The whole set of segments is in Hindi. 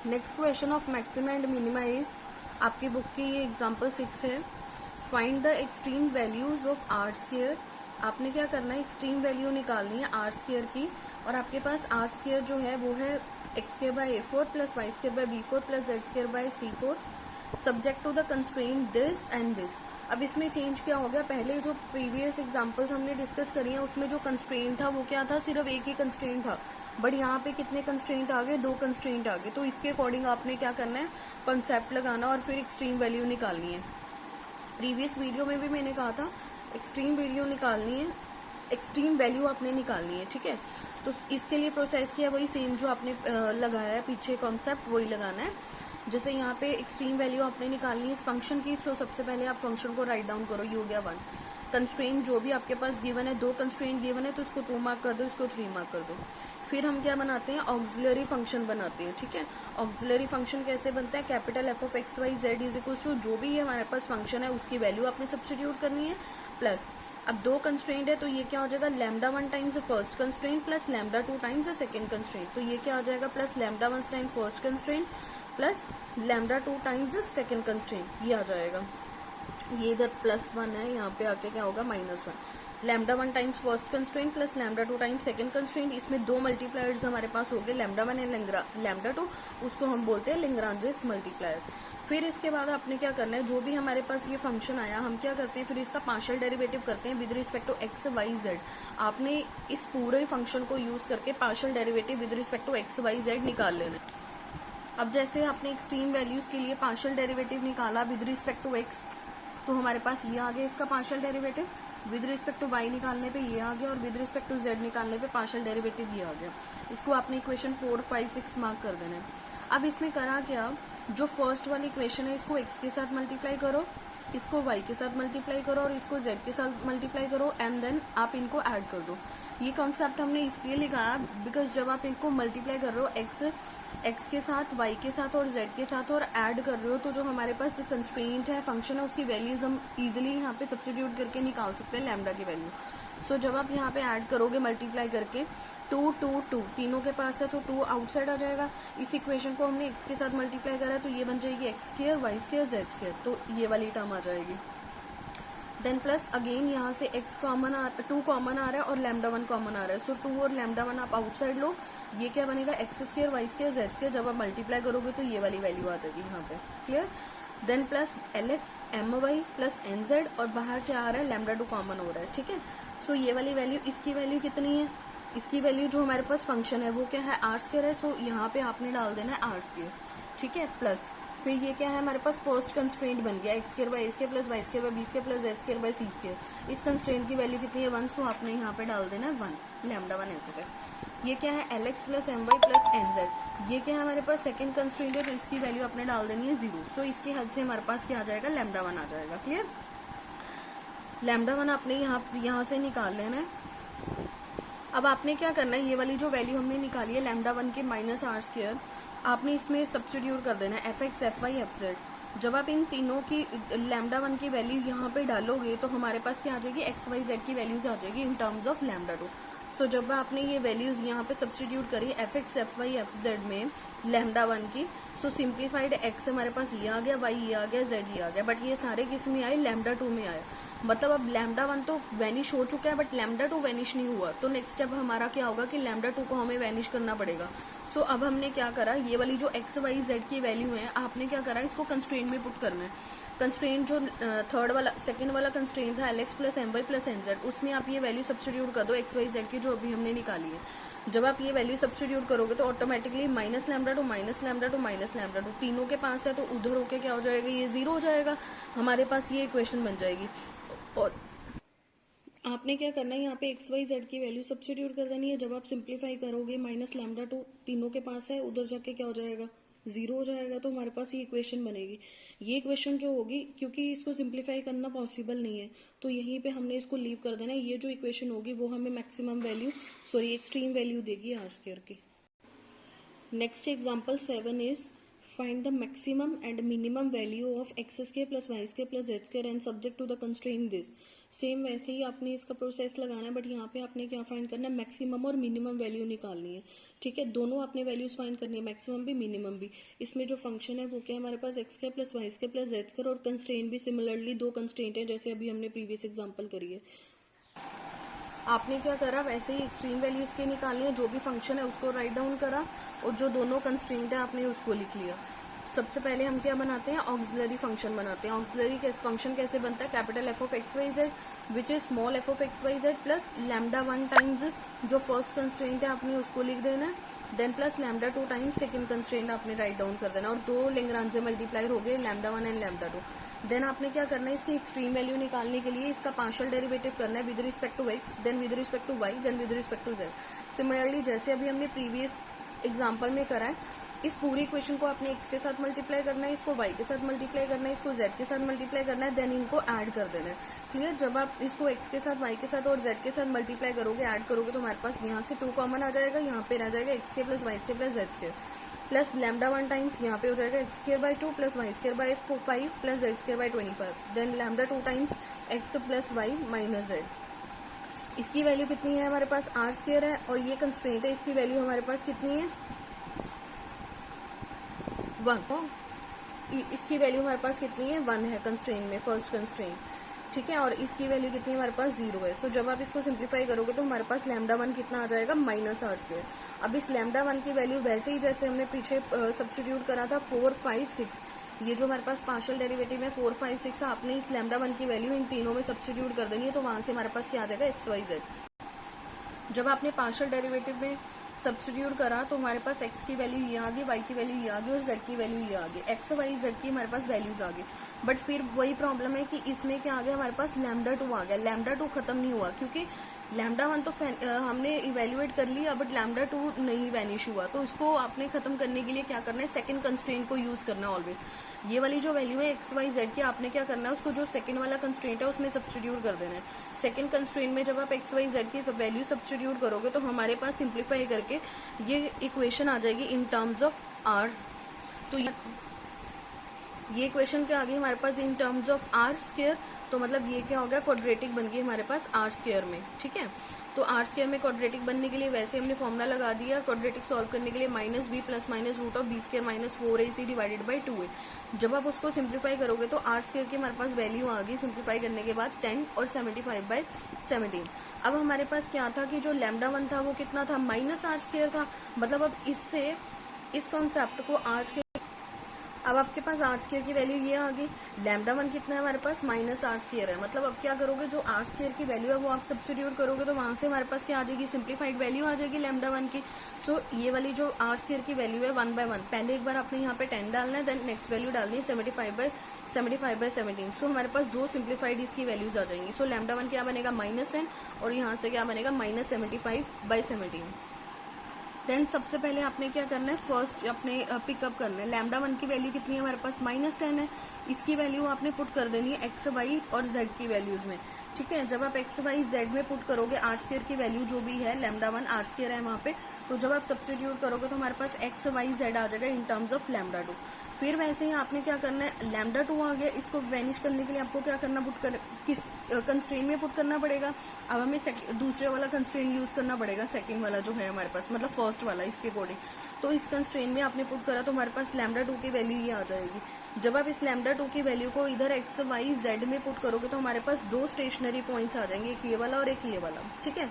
Next question of maxima and minima is, आपकी बुक की ये एग्जाम्पल 6 है। Find the extreme values of r square. आपने क्या करना है, एक्सट्रीम वैल्यू निकालनी है आर स्क्वायर की, और आपके पास आर स्क्वायर जो है वो है x square by a four plus y square by b four plus z square by c four subject to the constraint this and this. अब इसमें चेंज क्या हो गया, पहले जो प्रीवियस एग्जांपल्स हमने डिस्कस करी हैं उसमें जो कंस्ट्रेंट था वो क्या था, सिर्फ एक ही कंस्ट्रेंट था, बट यहाँ पे कितने कंस्ट्रेंट आ गए, 2 कंस्ट्रेंट आ गए। तो इसके अकॉर्डिंग आपने क्या करना है, कॉन्सेप्ट लगाना और फिर एक्सट्रीम वैल्यू निकालनी है। प्रीवियस वीडियो में भी मैंने कहा था एक्सट्रीम वैल्यू निकालनी है, एक्सट्रीम वैल्यू आपने निकालनी है, ठीक है। तो इसके लिए प्रोसेस किया वही सेम जो आपने लगाया है पीछे कॉन्सेप्ट, वही लगाना है। जैसे यहाँ पे एक्सट्रीम वैल्यू आपने निकालनी है इस फंक्शन की, तो सबसे पहले आप फंक्शन को राइट डाउन करो, ये हो गया 1। कंस्ट्रेंट जो भी आपके पास गिवन है, 2 कंस्ट्रेंट गिवन है तो इसको 2 मार्क कर दो, इसको 3 मार्क कर दो। फिर हम क्या बनाते हैं, ऑक्सिलरी फंक्शन बनाते हैं, ठीक है। ऑक्सिलरी फंक्शन कैसे बनता है, capital F of x y z is equal to जो भी हमारे पास फंक्शन है उसकी वैल्यू आपने सब्स्टिट्यूट करनी है, प्लस अब 2 कंस्ट्रेंट है तो ये क्या हो जाएगा, lambda 1 times the first constraint plus lambda 2 times the second constraint. तो ये क्या हो जाएगा, plus lambda 1 time first constraint plus lambda 2 times the second constraint, ये आ जाएगा। ये इधर +1 है, यहाँ पे आके क्या होगा -1। Lambda 1 times first constraint plus lambda 2 times second constraint, इसमें 2 मल्टीप्लायर्स हमारे पास हो गए, लैम्डा 1 एंड लैम्डा 2, उसको हम बोलते हैं लेग्रांजेस मल्टीप्लायर। फिर इसके बाद आपने क्या करना है, जो भी हमारे पास ये फंक्शन आया हम क्या करते हैं, फिर इसका पार्शियल डेरिवेटिव करते हैं with respect to x y z. आपने इस पूरे फंक्शन को यूज करके partial derivative with respect to x y z निकाल लेना है। अब जैसे आपने एक्सट्रीम वैल्यूज के लिए पार्शियल डेरिवेटिव निकाला विद रिस्पेक्ट टू एक्स, तो हमारे पास ये आ गया इसका partial derivative, with respect to y निकालने पे ये आ गया, और विद रिस्पेक्ट टू जेड निकालने पे पार्शियल डेरिवेटिव ये आ गया। इसको आपने इक्वेशन 4, 5, 6 मार्क कर देना है। अब इसमें करा क्या, जो फर्स्ट वाली इक्वेशन है इसको x के साथ मल्टीप्लाई करो, इसको y के साथ मल्टीप्लाई करो और इसको z के साथ मल्टीप्लाई करो, एंड देन आप इनको ऐड कर दो। ये कॉन्सेप्ट हमने इसलिए लिखा बिकॉज जब आप इनको मल्टीप्लाई कर रहे हो x के साथ, y के साथ और z के साथ और ऐड कर रहे हो, तो जो हमारे पास कंस्ट्रेंट है फंक्शन है उसकी वैल्यूज हम इजीली यहाँ पे सब्स्टिट्यूट करके निकाल सकते हैं लैम्डा की वैल्यू। सो जब आप यहाँ पे ऐड करोगे मल्टीप्लाई करके 2 2 2 तीनों के पास है तो 2 आउटसाइड आ जाएगा। इस इक्वेशन को हमने x के साथ मल्टीप्लाई करा तो ये बन जाएगी x square y square z square, तो ये वाली टर्म आ जाएगी। देन प्लस अगेन यहाँ से x कॉमन 2 कॉमन आ रहा है और लैम्डा 1 कॉमन आ रहा है, सो 2 और लैम्डा 1 आप आउटसाइड लो, ये क्या बनेगा x square y square z square. जब आप मल्टीप्लाई करोगे तो ये वाली वैल्यू आ जाएगी यहाँ पे, clear. Then plus LX MY plus NZ और बाहर क्या आ रहा है, लैम्डा 2 कॉमन हो रहा है, ठीक है। सो ये वाली वैल्यू, इसकी वैल्यू कितनी है, इसकी वैल्यू जो हमारे पास फंक्शन है वो क्या है, आर स्क्वायर है, सो यहाँ पे आपने डाल देना है आर स्क्वायर, ठीक है। प्लस फिर ये क्या है, हमारे पास फर्स्ट कंस्ट्रेंट बन गया x square by a square plus y square by b square plus z square by c square. इस कंस्ट्रेंट की वैल्यू कितनी है, 1, सो आपने यहाँ पे डाल देना है 1, लैम्डा 1 एज इट इज। ये क्या है, LX plus MY plus NZ। ये क्या है, हमारे पास सेकंड कंस्ट्रेंट है तो इसकी वैल्यू आपने डाल देनी है 0, सो इसकी हेल्प से हमारे पास क्या आ जाएगा, लैम्डा 1 आ जाएगा, क्लियर। लैम्डा 1 आपने यहाँ से निकाल लेना है। अब आपने क्या करना है, ये वाली जो वैल्यू हमने निकाली है लैम्डा 1 के माइनस आर स्क्वायर, आपने इसमें सब्स्टिट्यूट कर देना है fx fy fz। जब आप इन तीनों की लैम्डा 1 की वैल्यू यहाँ पे डालोगे तो हमारे पास क्या आ जाएगी, एक्स वाई जेड की वैल्यूज आ जाएगी इन टर्म्स ऑफ लैम्डा 2। सो जब आपने ये वैल्यूज यहाँ पे सब्स्टिट्यूट करी fx fy fz में लैम्डा 1 की, सो सिंप्लीफाइड x हमारे पास ये आ गया, y ये आ गया, z ये आ गया, बट ये सारे किस में आए, लैम्डा 2 में आए। मतलब अब लैम्डा 1 तो वैनिश हो चुका है बट लैम्डा 2 वैनिश नहीं हुआ, तो नेक्स्ट स्टेप हमारा क्या होगा कि लैम्डा 2 को हमें वैनिश करना पड़ेगा। सो अब हमने क्या करा, ये वाली जो एक्स वाई जेड की वैल्यू है आपने क्या करा, इसको कंस्ट्रेंट में पुट करना है। कंस्ट्रेंट जो सेकंड वाला कंस्ट्रेंट था LX plus MY plus NZ, उसमें आप ये वैल्यू सब्स्टिट्यूट कर दो एक्स वाई जेड की जो अभी हमने निकाली है। जब आप ये वैल्यू सब्स्टिट्यूट करोगे तो automatically minus lambda 2 minus lambda 2 minus lambda 2 तीनों के पास है तो उधर होके क्या हो जाएगा, ये 0 हो जाएगा, हमारे पास ये इक्वेशन बन जाएगी। और आपने क्या करना है, यहाँ पे एक्स वाई जेड की वैल्यू सब्स्टिट्यूट कर देनी है। जब आप सिंप्लीफाई करोगे माइनस लैम्डा 2 तीनों के पास है, उधर जाके क्या हो जाएगा, 0 हो जाएगा, तो हमारे पास ये इक्वेशन बनेगी। ये इक्वेशन जो होगी, क्योंकि इसको सिंप्लीफाई करना पॉसिबल नहीं है तो यहीं पे हमने इसको लीव कर देना है। ये जो इक्वेशन होगी वो हमें मैक्सिमम वैल्यू एक्सट्रीम वैल्यू देगी आर स्क्वायर की। Next example 7 is find the maximum and minimum value of x square plus y square plus z square and subject to the constraint this। Same वैसे ही आपने इसका प्रोसेस लगाना है, बट यहाँ पे आपने क्या फाइंड करना है, मैक्सिमम और मिनिमम वैल्यू निकालनी है। ठीक है, दोनों आपने वैल्यूज फाइंड करनी है, मैक्सिमम भी मिनिमम भी। इसमें जो फंक्शन है वो क्या है हमारे पास, x square plus y square plus z square, और कंस्ट्रेंट भी सिमिलरली दो कंस्ट्रेंट है जैसे अभी हमने प्रीवियस एग्जाम्पल करी है। आपने क्या करा, वैसे ही एक्सट्रीम वैल्यू इसके निकालनी है, जो भी फंक्शन है उसको राइट डाउन करा और जो दोनों कंस्ट्रेंट है आपने उसको लिख लिया। सबसे पहले हम क्या बनाते हैं, ऑक्सिलरी फंक्शन बनाते हैं। ऑक्सिलरी फंक्शन कैसे बनता है, capital F of x y z which is small f of x y z plus lambda 1 times जो फर्स्ट कंस्ट्रेंट है आपने उसको लिख देना है, then plus lambda 2 times second constraint आपने राइट डाउन कर देना, और दो लेंग्रांजे मल्टीप्लाई हो गए लैम्डा 1 एंड लैम्डा 2। देन आपने क्या करना है, इसकी एक्सट्रीम वैल्यू निकालने के लिए इसका पार्शियल डेरिवेटिव करना है with respect to x, then with respect to y, then with respect to z. Similarly जैसे अभी हमने प्रीवियस एग्जाम्पल में करा है, इस पूरी इक्वेशन को आपने x के साथ मल्टीप्लाई करना है, इसको y के साथ मल्टीप्लाई करना है, इसको z के साथ मल्टीप्लाई करना है, देन इनको ऐड कर देना है। क्लियर, जब आप इसको x के साथ y के साथ और z के साथ मल्टीप्लाई करोगे, ऐड करोगे, तो हमारे पास यहाँ से 2 कॉमन आ जाएगा, यहाँ पे रह जाएगा x के plus y square plus z square plus lambda 1 times यहाँ पे हो जाएगा x square by 2 plus y square by 5 plus z square by 25, then lambda 2 times x plus y minus z. इसकी वैल्यू कितनी है हमारे पास, आर स्क्वायर है, और ये कंस्ट्रेंट है, इसकी वैल्यू हमारे पास कितनी है, 1। इसकी वैल्यू हमारे पास कितनी है, 1 है कंस्ट्रेंट में, फर्स्ट कंस्ट्रेंट। ठीक है, और इसकी वैल्यू कितनी है हमारे पास, 0 है। सो जब आप इसको सिंप्लीफाई करोगे तो हमारे पास लैम्डा 1 कितना आ जाएगा, माइनस आर स्क्वायर। अब इस लैम्डा 1 की वैल्यू वैसे ही जैसे हमने पीछे सब्स्टिट्यूट करा था 4, 5, 6, ये जो हमारे पास पार्शियल डेरिवेटिव है 4, 5, 6, आपने इस लैम्डा 1 की वैल्यू इन तीनों में सब्स्टिट्यूट कर देनी है, तो वहां से हमारे पास क्या आ जाएगा, एक्स वाई जेड। जब आपने पार्शियल डेरिवेटिव में सब्स्टिट्यूट करा तो हमारे पास x की वैल्यू ये आ गई, y की वैल्यू ये आ गई और z की वैल्यू ये आ गई, x y z की हमारे पास वैल्यूज आ गई। बट फिर वही प्रॉब्लम है कि इसमें क्या आ गया हमारे पास, लैम्डा 2 आ गया। लैम्डा 2 खत्म नहीं हुआ क्योंकि लैम्डा 1 तो हमने इवेल्युएट कर लिया, बट लैम्डा 2 नहीं वैनिश हुआ। तो इसको आपने खत्म करने के लिए क्या करना है, सेकंड कंस्ट्रेंट को यूज करना है ऑलवेज। ये वाली जो वैल्यू है एक्स वाई जेड की, आपने क्या करना है, उसको जो सेकंड वाला कंस्ट्रेंट है उसमें सब्स्टिट्यूट कर देना है। सेकंड कंस्ट्रेंट में जब आप एक्स वाई जेड की वैल्यू सब्स्टिट्यूट करोगे तो हमारे पास सिंप्लीफाई करके ये इक्वेशन आ जाएगी इन टर्म्स ऑफ आर। तो ये इक्वेशन क्या आ गई हमारे पास in terms of r square, तो मतलब ये क्या हो गया, क्वाड्रेटिक बन गई हमारे पास आर स्क्वायर में। ठीक है, तो आर स्क्वायर में क्वाड्रेटिक बनने के लिए वैसे हमने फॉर्मूला लगा दिया, क्वाड्रेटिक सॉल्व करने के लिए minus b plus minus root of b square minus 4ac divided by 2a। जब आप उसको सिंप्लीफाई करोगे तो आर स्क्वायर की हमारे पास वैल्यू आ गई सिंप्लीफाई करने के बाद 10 और 75/17। अब हमारे पास क्या था कि जो लैम्डा 1 था वो कितना था, माइनस आर स्क्वायर था। मतलब अब इससे इस कॉन्सेप्ट को आर स्क्वायर, अब आपके पास आर स्क्वायर की वैल्यू ये आ गई, लैम्डा 1 कितना है हमारे पास, माइनस आर स्क्वायर है। मतलब अब क्या करोगे, जो आर स्क्वायर की वैल्यू है वो आप सब्स्टिट्यूट करोगे तो वहां से हमारे पास क्या आ जाएगी, सिंप्लीफाइड वैल्यू आ जाएगी लैम्डा 1 की। सो ये वाली जो आर स्क्वायर की वैल्यू है 1/1, पहले एक बार आपने यहाँ पे 10 डालना है, देन नेक्स्ट वैल्यू डालनी है 75/17। सो हमारे पास दो सिंप्लीफाइड इसकी वैल्यूज आ जाएंगी। सो लैम्डा 1 क्या बनेगा, -10, और यहाँ से क्या बनेगा, -75/17। देन सबसे पहले आपने क्या करना है, फर्स्ट अपने पिकअप करना है। लैम्डा 1 की वैल्यू कितनी है हमारे पास, -10 है। इसकी वैल्यू आपने पुट कर देनी है एक्स वाई और जेड की वैल्यूज में। ठीक है, जब आप एक्स वाई जेड में पुट करोगे, आर स्क्वायर की वैल्यू जो भी है, लैम्डा 1 आर स्क्वायर है वहाँ पे, तो जब आप सब्स्टिट्यूट करोगे तो हमारे पास एक्स वाई जेड आ जाएगा इन टर्म्स ऑफ लैम्डा 2। फिर वैसे ही आपने क्या करना है, लैम्डा 2 आ गया, इसको वैनिश करने के लिए आपको क्या करना, किस कंस्ट्रेंट में पुट करना पड़ेगा। अब हमें दूसरे वाला कंस्ट्रेंट यूज करना पड़ेगा, सेकंड वाला जो है हमारे पास, मतलब फर्स्ट वाला इसके अकॉर्डिंग। तो इस कंस्ट्रेंट में आपने पुट करा तो हमारे पास लैम्डा 2 की वैल्यू ये आ जाएगी। जब आप इस लैम्डा 2 की वैल्यू को इधर एक्स वाई जेड में पुट करोगे तो हमारे पास दो स्टेशनरी पॉइंट्स आ जाएंगे, एक ये वाला और एक ये वाला। ठीक है,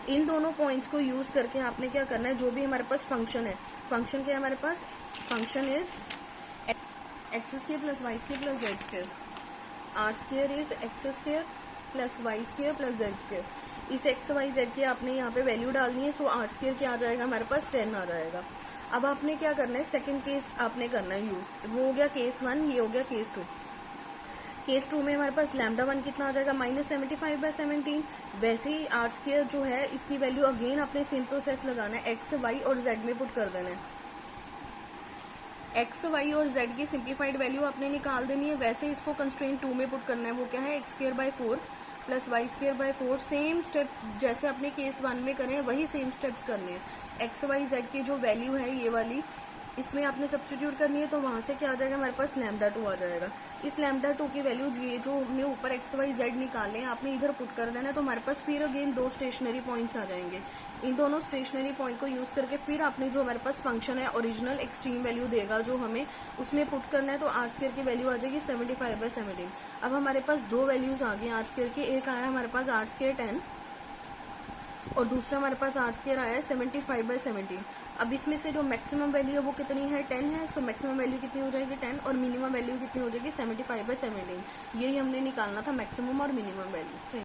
इन दोनों पॉइंट्स को यूज करके आपने क्या करना है, जो भी हमारे पास फंक्शन है, फंक्शन क्या है हमारे पास, function is x square plus y square plus z square, r square is x square plus y square plus z square. इस एक्स वाई जेड की आपने यहाँ पे वैल्यू डालनी है। सो आर स्क्वायर क्या आ जाएगा हमारे पास, 10 आ जाएगा। अब आपने क्या करना है, सेकंड केस आपने करना है यूज, वो हो गया केस 1, ये हो गया केस 2। केस 2 में हमारे पास लैम्डा 1 कितना आ जाएगा, -75/17। वैसे ही आर स्क्वायर जो है इसकी वैल्यू अगेन आपने सेम प्रोसेस लगाना है, एक्स वाई और जेड में पुट कर देना है। एक्स वाई और जेड की सिंप्लीफाइड वैल्यू आपने निकाल देनी है। वैसे इसको कंस्ट्रेंट 2 में पुट करना है, वो क्या है, x²/4 plus y²/4। Same step जैसे अपने केस 1 में करें वही सेम स्टेप्स करने हैं। एक्स वाई जेड की जो वैल्यू है ये वाली इसमें आपने सब्स्टिट्यूट करनी है तो वहां से क्या आ जाएगा, हमारे पास लैम्डा 2 आ जाएगा। इस लैम्डा 2 की वैल्यू ये जो हमने ऊपर एक्स वाई जेड निकाले आपने इधर पुट कर देना है, तो हमारे पास फिर अगेन 2 स्टेशनरी पॉइंट्स आ जाएंगे। इन दोनों स्टेशनरी पॉइंट को यूज करके फिर आपने जो हमारे पास फंक्शन है ओरिजिनल एक्सट्रीम वैल्यू देगा जो हमें उसमें पुट करना है, तो आर स्क्वायर की वैल्यू आ जाएगी 75/17। अब हमारे पास दो वैल्यूज आ गई आर स्क्वायर की, एक आया हमारे पास आर स्क्वायर 10 और दूसरा हमारे पास आर स्क्वायर आया है 75/17। अब इसमें से जो मैक्सिमम वैल्यू है वो कितनी है, 10 है। सो मैक्सिमम वैल्यू कितनी हो जाएगी 10 और मिनिमम वैल्यू कितनी हो जाएगी 75/17। यही हमने निकालना था मैक्सिमम और मिनिमम वैल्यू।